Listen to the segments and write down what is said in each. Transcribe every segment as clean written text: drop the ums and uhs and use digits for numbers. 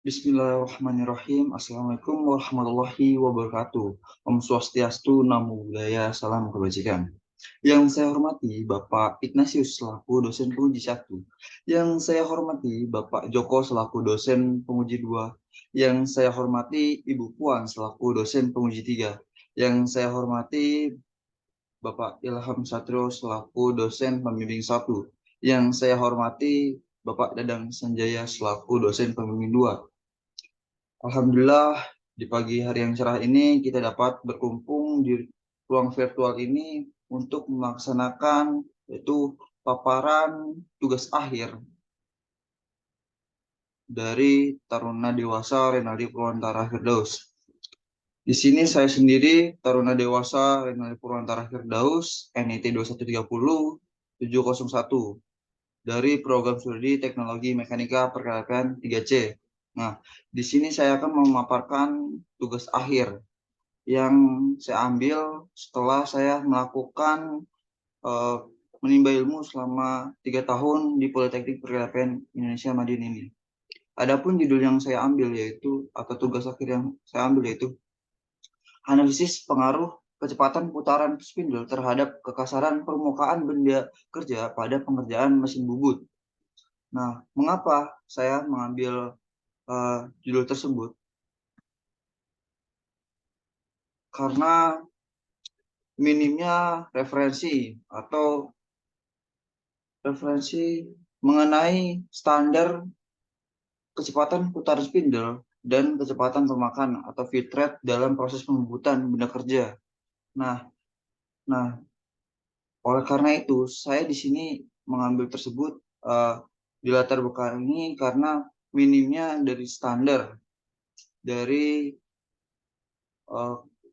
Bismillahirrahmanirrahim. Assalamualaikum warahmatullahi wabarakatuh. Om Swastiastu, Namo Buddhaya, Salam Kebajikan. Yang saya hormati Bapak Ignatius selaku dosen penguji 1. Yang saya hormati Bapak Joko selaku dosen penguji 2. Yang saya hormati Ibu Puan selaku dosen penguji 3. Yang saya hormati Bapak Ilham Satrio selaku dosen pembimbing 1. Yang saya hormati Bapak Dadang Sanjaya selaku dosen pembimbing 2. Alhamdulillah, di pagi hari yang cerah ini kita dapat berkumpul di ruang virtual ini untuk melaksanakan yaitu paparan tugas akhir dari Taruna Dewasa Renaldi Purwantara Firdaus. Di sini saya sendiri, Taruna Dewasa Renaldi Purwantara Firdaus, NIT 2130701 dari program studi Teknologi Mekanika Perkereta 3C. Nah, di sini saya akan memaparkan tugas akhir yang saya ambil setelah saya melakukan menimba ilmu selama 3 tahun di Politeknik Perkereta Indonesia Madiun ini. Adapun judul yang saya ambil yaitu atau tugas akhir yang saya ambil yaitu analisis pengaruh kecepatan putaran spindle terhadap kekasaran permukaan benda kerja pada pengerjaan mesin bubut. Nah, mengapa saya mengambil judul tersebut? Karena minimnya referensi mengenai standar kecepatan putar spindle dan kecepatan pemakan atau feed rate dalam proses pembubutan benda kerja. Nah, oleh karena itu saya di sini mengambil tersebut di latar belakangi karena minimnya dari standar dari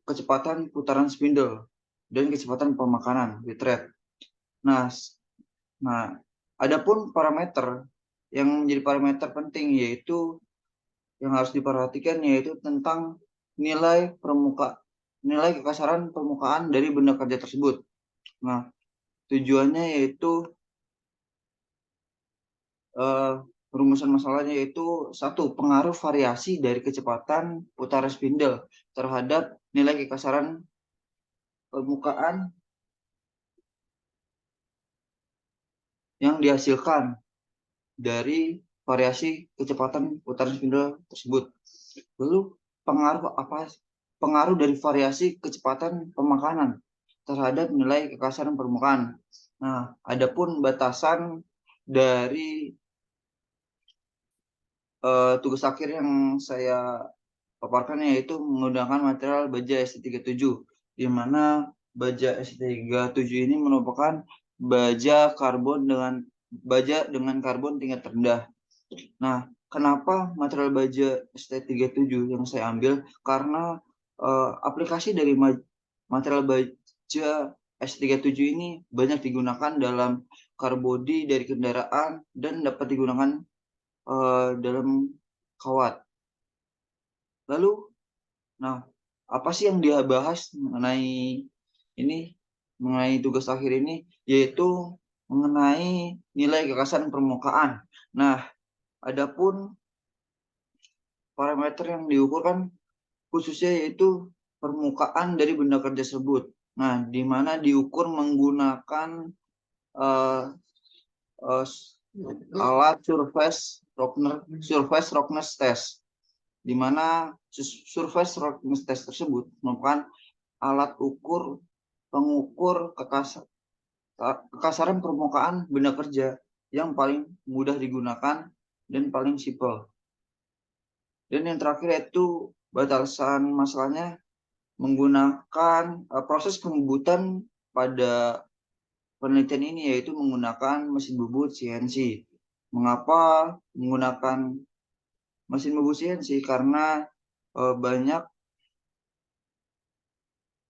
kecepatan putaran spindle dan kecepatan pemakanan feed rate. Nah, adapun parameter yang menjadi parameter penting yaitu yang harus diperhatikan yaitu tentang nilai kekasaran permukaan dari benda kerja tersebut. Nah, tujuannya yaitu rumusan masalahnya yaitu satu, pengaruh variasi dari kecepatan putaran spindle terhadap nilai kekasaran permukaan yang dihasilkan dari variasi kecepatan putaran spindle tersebut. Lalu pengaruh dari variasi kecepatan pemakanan terhadap nilai kekasaran permukaan. Nah, adapun batasan dari tugas akhir yang saya paparkan yaitu menggunakan material baja ST37, di mana baja ST37 ini merupakan baja dengan karbon tingkat rendah. Nah, kenapa material baja ST37 yang saya ambil? Karena aplikasi dari material baja ST37 ini banyak digunakan dalam car body dari kendaraan dan dapat digunakan dalam kawat. Lalu, apa sih yang dia bahas mengenai tugas akhir ini, yaitu mengenai nilai kekasaran permukaan. Nah, adapun parameter yang diukurkan khususnya yaitu permukaan dari benda kerja tersebut. Nah, di mana diukur menggunakan alat surface roughness test, di mana surface roughness test tersebut merupakan alat pengukur kekasaran permukaan benda kerja yang paling mudah digunakan dan paling simpel. Dan yang terakhir yaitu batasan masalahnya menggunakan proses pembubutan pada penelitian ini yaitu menggunakan mesin bubut CNC. Mengapa menggunakan mesin bubut CNC? Karena banyak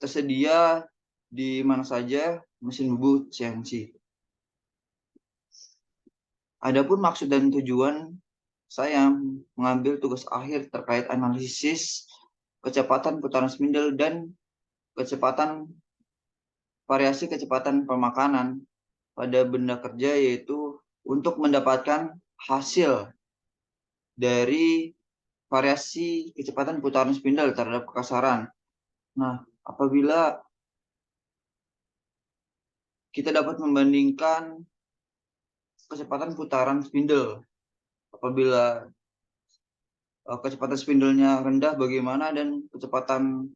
tersedia di mana saja mesin bubut CNC. Adapun maksud dan tujuan saya mengambil tugas akhir terkait analisis kecepatan putaran spindle dan variasi kecepatan pemakanan pada benda kerja, yaitu untuk mendapatkan hasil dari variasi kecepatan putaran spindle terhadap kekasaran. Nah, apabila kita dapat membandingkan kecepatan putaran spindle, apabila kecepatan spindlenya rendah bagaimana dan kecepatan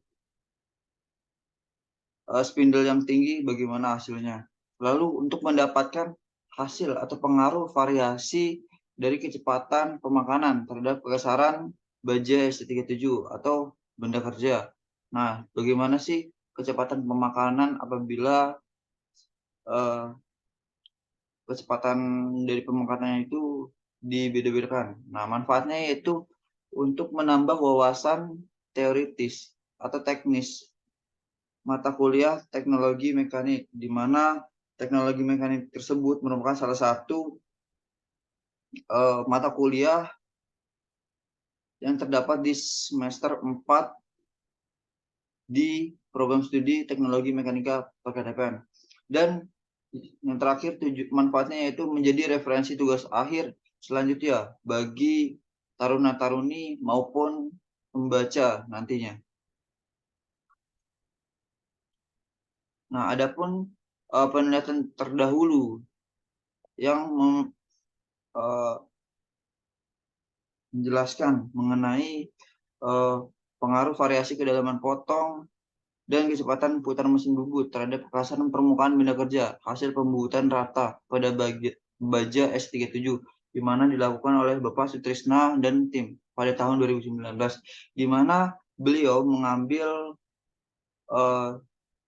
spindle yang tinggi bagaimana hasilnya. Lalu untuk mendapatkan hasil atau pengaruh variasi dari kecepatan pemakanan terhadap kekasaran baja ST37 atau benda kerja. Nah, bagaimana sih kecepatan pemakanan apabila kecepatan dari pemakanannya itu dibeda-bedakan. Nah, manfaatnya yaitu untuk menambah wawasan teoritis atau teknis mata kuliah teknologi mekanik, di mana teknologi mekanik tersebut merupakan salah satu mata kuliah yang terdapat di semester 4 di program studi teknologi mekanika PKTPM. Dan yang terakhir manfaatnya yaitu menjadi referensi tugas akhir selanjutnya bagi taruna-taruni maupun pembaca nantinya. Nah, adapun penelitian terdahulu yang menjelaskan mengenai pengaruh variasi kedalaman potong dan kecepatan putaran mesin bubut terhadap kekasaran permukaan benda kerja hasil pembubutan rata pada baja S37 di mana dilakukan oleh Bapak Sutrisna dan tim pada tahun 2019, di mana beliau mengambil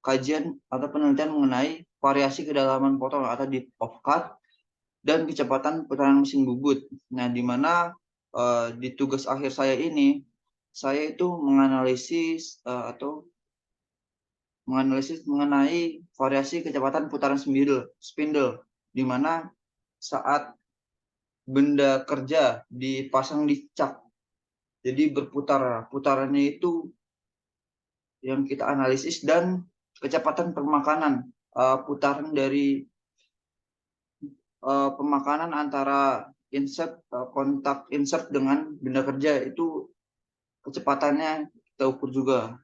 kajian atau penelitian mengenai variasi kedalaman potong atau depth of cut dan kecepatan putaran mesin bubut. Nah, di mana di tugas akhir saya ini, saya itu menganalisis mengenai variasi kecepatan putaran spindle, di mana saat benda kerja dipasang di cak, jadi berputar, putarannya itu yang kita analisis, dan kecepatan pemakanan putaran dari pemakanan antara kontak insert dengan benda kerja itu kecepatannya kita ukur juga.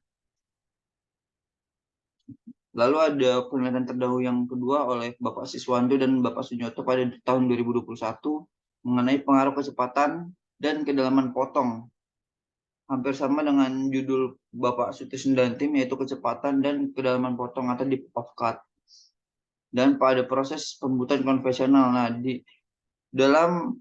Lalu ada penelitian terdahulu yang kedua oleh Bapak Siswanto dan Bapak Sunyoto pada tahun 2021 mengenai pengaruh kecepatan dan kedalaman potong. Hampir sama dengan judul Bapak Sutrisno dan tim, yaitu kecepatan dan kedalaman potong atau depth of cut. Dan pada proses pembuatan konvensional. Nah, di dalam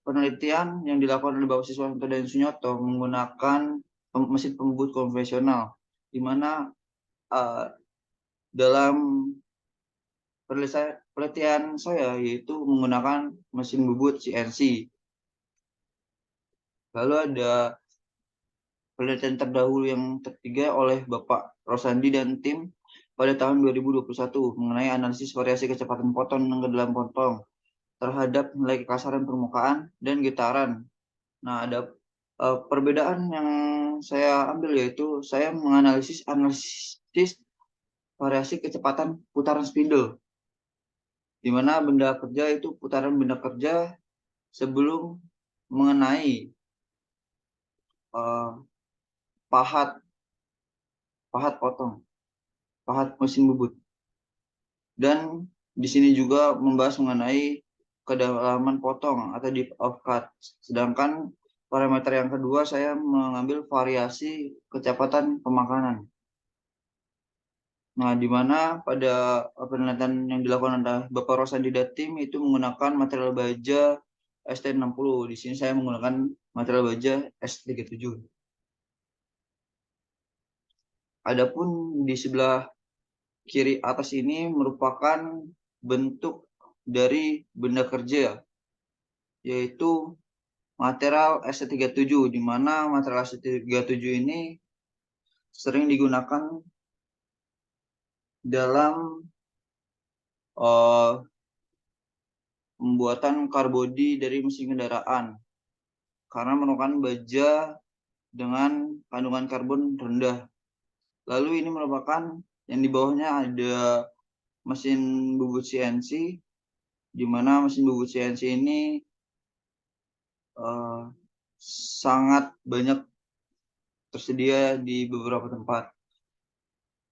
penelitian yang dilakukan oleh Bapak Siswanto dan Sunyoto menggunakan mesin pembubut konvensional, di mana dalam penelitian saya yaitu menggunakan mesin bubut CNC. Lalu ada penelitian terdahulu yang ketiga oleh Bapak Rosandi dan tim pada tahun 2021 mengenai analisis variasi kecepatan potong dan kedalaman potong terhadap nilai kekasaran permukaan dan getaran. Nah, ada perbedaan yang saya ambil yaitu saya menganalisis variasi kecepatan putaran spindle, di mana benda kerja itu putaran benda kerja sebelum mengenai pahat mesin bubut. Dan di sini juga membahas mengenai kedalaman potong atau depth of cut. Sedangkan parameter yang kedua saya mengambil variasi kecepatan pemakanan. Nah, di mana pada penelitian yang dilakukan oleh Bapak Rosandi dan tim itu menggunakan material baja ST60. Di sini saya menggunakan material baja S37. Adapun di sebelah kiri atas ini merupakan bentuk dari benda kerja, yaitu material ST37, di mana material ST37 ini sering digunakan dalam pembuatan karbodi dari mesin kendaraan, karena merupakan baja dengan kandungan karbon rendah. Lalu ini merupakan yang di bawahnya ada mesin bubut CNC, di mana mesin bubut CNC ini sangat banyak tersedia di beberapa tempat.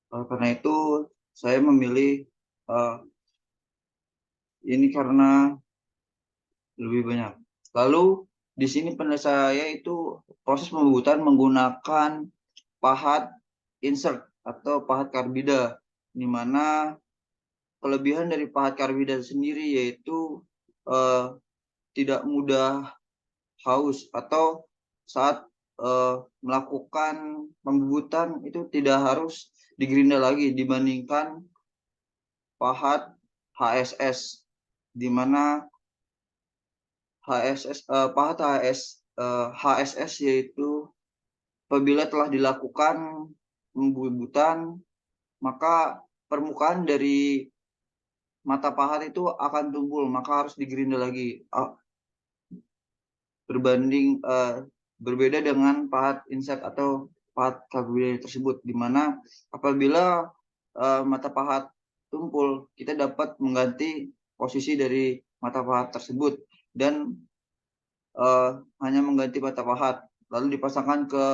Karena itu saya memilih ini karena lebih banyak. Lalu di sini pendapat saya itu proses pembuatan menggunakan pahat insert atau pahat karbida, di mana kelebihan dari pahat karbida sendiri yaitu tidak mudah haus, atau saat melakukan pembubutan itu tidak harus digerinda lagi dibandingkan pahat HSS, di mana pahat HSS yaitu apabila telah dilakukan pembubutan, maka permukaan dari mata pahat itu akan tumpul, maka harus digerinda lagi. Berbeda dengan pahat insert atau pahat karbida tersebut, di mana apabila mata pahat tumpul, kita dapat mengganti posisi dari mata pahat tersebut dan hanya mengganti mata pahat lalu dipasangkan ke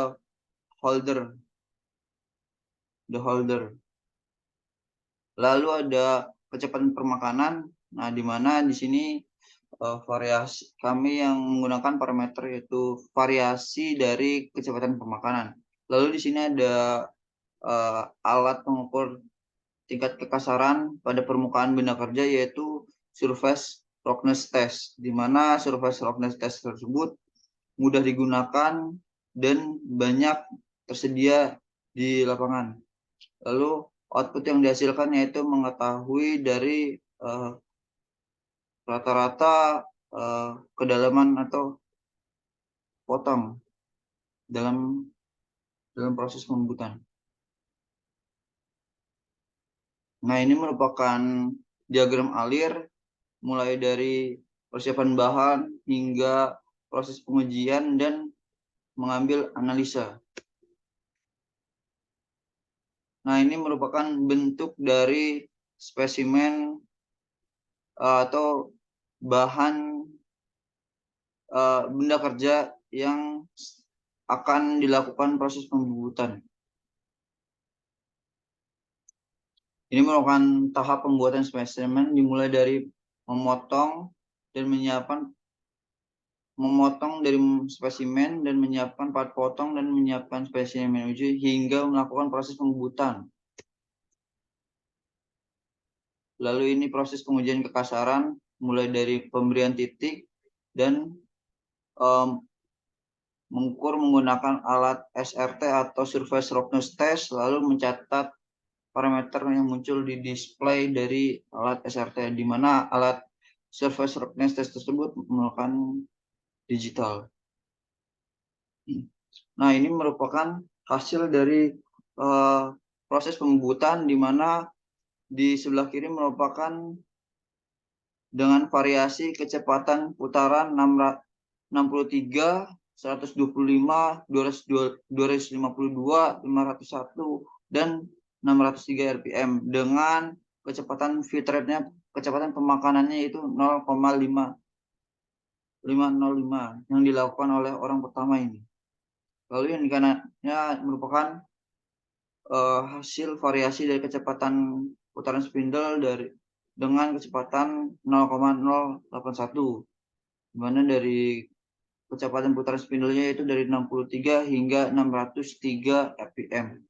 the holder. Lalu ada kecepatan permakanan. Nah, di mana di sini variasi kami yang menggunakan parameter yaitu variasi dari kecepatan pemakanan. Lalu di sini ada alat pengukur tingkat kekasaran pada permukaan benda kerja yaitu surface roughness test, di mana surface roughness test tersebut mudah digunakan dan banyak tersedia di lapangan. Lalu output yang dihasilkan yaitu mengetahui dari rata-rata kedalaman atau potong dalam proses pembuatan. Nah, ini merupakan diagram alir mulai dari persiapan bahan hingga proses pengujian dan mengambil analisa. Nah, ini merupakan bentuk dari spesimen atau bahan benda kerja yang akan dilakukan proses pembubutan. Ini merupakan tahap pembuatan spesimen dimulai dari memotong dari spesimen dan menyiapkan part potong dan menyiapkan spesimen uji hingga melakukan proses pembubutan. Lalu ini proses pengujian kekasaran mulai dari pemberian titik dan mengukur menggunakan alat SRT atau Surface Roughness Test, lalu mencatat parameter yang muncul di display dari alat SRT, di mana alat Surface Roughness Test tersebut menggunakan digital. Nah, ini merupakan hasil dari proses pembubutan, di mana di sebelah kiri merupakan dengan variasi kecepatan putaran 63, 125, 252, 501, dan 603 RPM dengan kecepatan feed rate-nya, kecepatan pemakanannya itu 0,505 yang dilakukan oleh orang pertama ini. Lalu yang dikanannya merupakan hasil variasi dari kecepatan putaran spindle dengan kecepatan 0,081, di mana dari kecepatan putaran spindle-nya itu dari 63 hingga 603 RPM.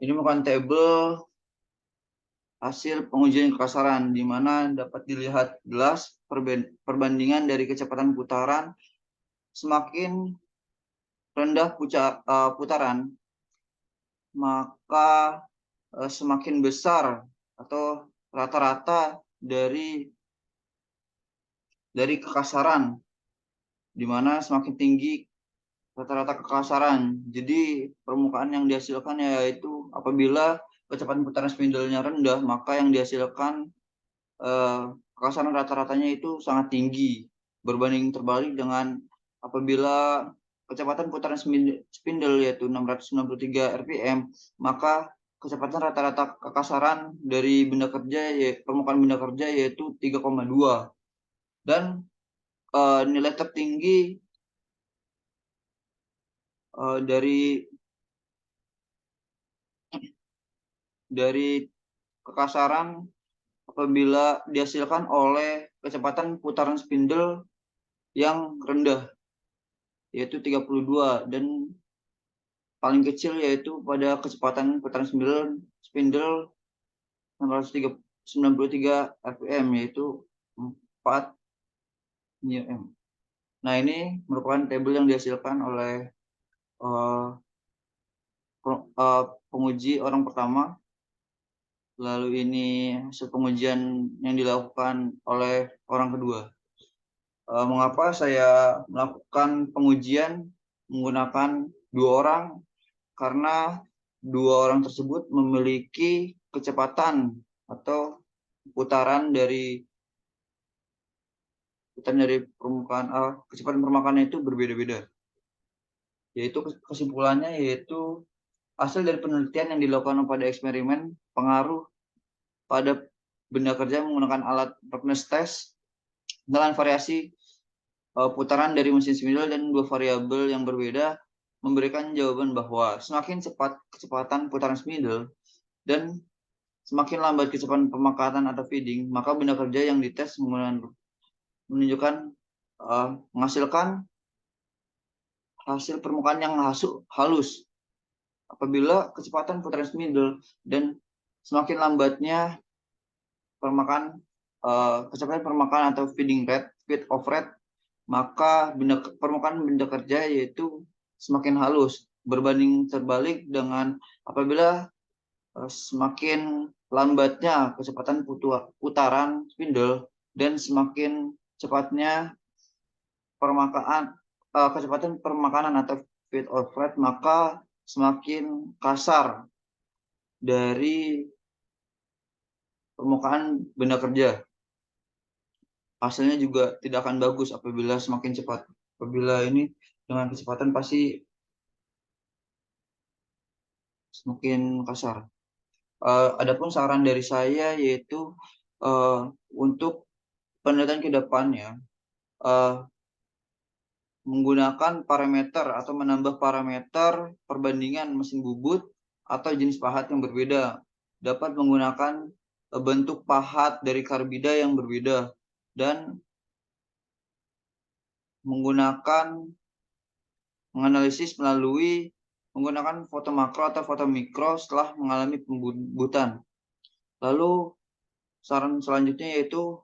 Ini merupakan tabel hasil pengujian kekasaran, di mana dapat dilihat jelas perbandingan dari kecepatan putaran. Semakin rendah putaran, maka semakin besar atau rata-rata dari kekasaran, di mana semakin tinggi rata-rata kekasaran. Jadi permukaan yang dihasilkan yaitu apabila kecepatan putaran spindle-nya rendah, maka yang dihasilkan kekasaran rata-ratanya itu sangat tinggi. Berbanding terbalik dengan apabila kecepatan putaran spindle yaitu 693 RPM, maka kecepatan rata-rata kekasaran dari benda kerja permukaan benda kerja yaitu 3,2. Dan nilai tertinggi dari kekasaran apabila dihasilkan oleh kecepatan putaran spindle yang rendah, yaitu 32, dan paling kecil yaitu pada kecepatan putaran spindle 693 rpm, yaitu 4 Nm. Nah, ini merupakan tabel yang dihasilkan oleh penguji orang pertama. Lalu ini hasil pengujian yang dilakukan oleh orang kedua. Mengapa saya melakukan pengujian menggunakan 2 orang? Karena 2 orang tersebut memiliki kecepatan atau putaran dari permukaan, kecepatan permukaan itu berbeda-beda. Yaitu kesimpulannya yaitu hasil dari penelitian yang dilakukan pada eksperimen pengaruh pada benda kerja menggunakan alat roughness test dengan variasi putaran dari mesin spindle dan 2 variabel yang berbeda memberikan jawaban bahwa semakin cepat kecepatan putaran spindle dan semakin lambat kecepatan pemakatan atau feeding, maka benda kerja yang dites menunjukkan menghasilkan hasil permukaan yang halus apabila kecepatan putaran spindle dan semakin lambatnya kecepatan permukaan atau feeding rate, feed off rate, maka permukaan benda kerja yaitu semakin halus, berbanding terbalik dengan apabila semakin lambatnya kecepatan putaran spindle dan semakin cepatnya kecepatan permakanan atau feed off rate, maka semakin kasar dari permukaan benda kerja. Hasilnya juga tidak akan bagus apabila semakin cepat. Apabila ini dengan kecepatan pasti semakin kasar. Adapun saran dari saya yaitu untuk penelitian ke depannya menggunakan parameter atau menambah parameter perbandingan mesin bubut atau jenis pahat yang berbeda, dapat menggunakan bentuk pahat dari karbida yang berbeda, dan menganalisis melalui menggunakan foto makro atau foto mikro setelah mengalami pembubutan. Lalu saran selanjutnya yaitu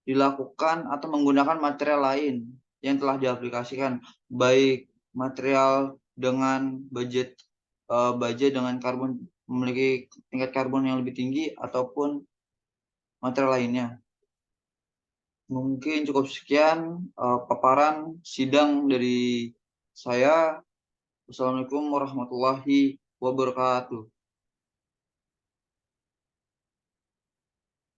dilakukan atau menggunakan material lain yang telah diaplikasikan, baik material dengan baja dengan karbon memiliki tingkat karbon yang lebih tinggi ataupun material lainnya. Mungkin cukup sekian paparan sidang dari saya. Wassalamualaikum warahmatullahi wabarakatuh.